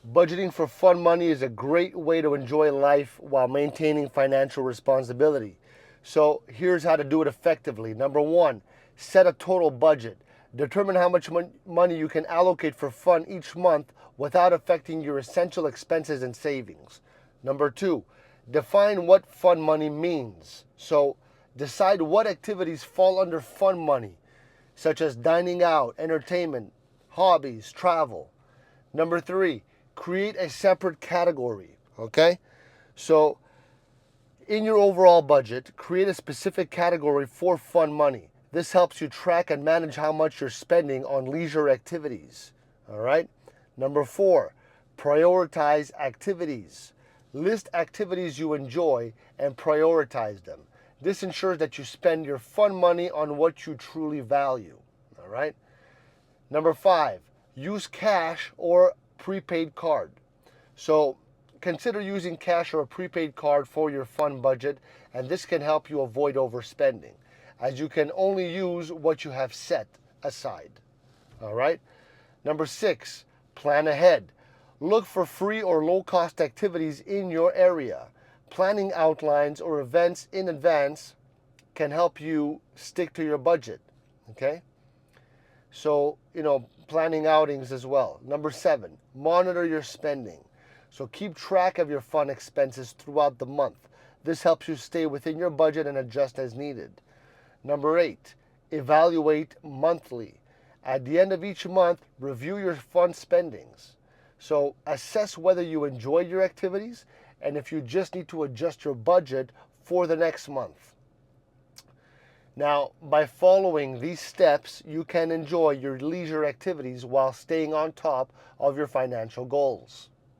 Budgeting for fun money is a great way to enjoy life while maintaining financial responsibility. So here's how to do it effectively. Number one, set a total budget. Determine how much money you can allocate for fun each month without affecting your essential expenses and savings. Number two, define what fun money means. So decide what activities fall under fun money, such as dining out, entertainment, hobbies, travel. Number three, create a separate category. Okay? So, in your overall budget, create a specific category for fun money. This helps you track and manage how much you're spending on leisure activities. All right? Number four, prioritize activities. List activities you enjoy and prioritize them. This ensures that you spend your fun money on what you truly value. All right? Number five, use cash or prepaid card. So consider using cash or a prepaid card for your fun budget, and this can help you avoid overspending, as you can only use what you have set aside. All right? Number six, plan ahead. Look for free or low cost activities in your area. Planning outlines or events in advance can help you stick to your budget. Okay? So, planning outings as well. Number seven, monitor your spending. So keep track of your fun expenses throughout the month. This helps you stay within your budget and adjust as needed. Number eight, evaluate monthly. At the end of each month, review your fun spendings. So assess whether you enjoyed your activities and if you just need to adjust your budget for the next month. Now, by following these steps, you can enjoy your leisure activities while staying on top of your financial goals.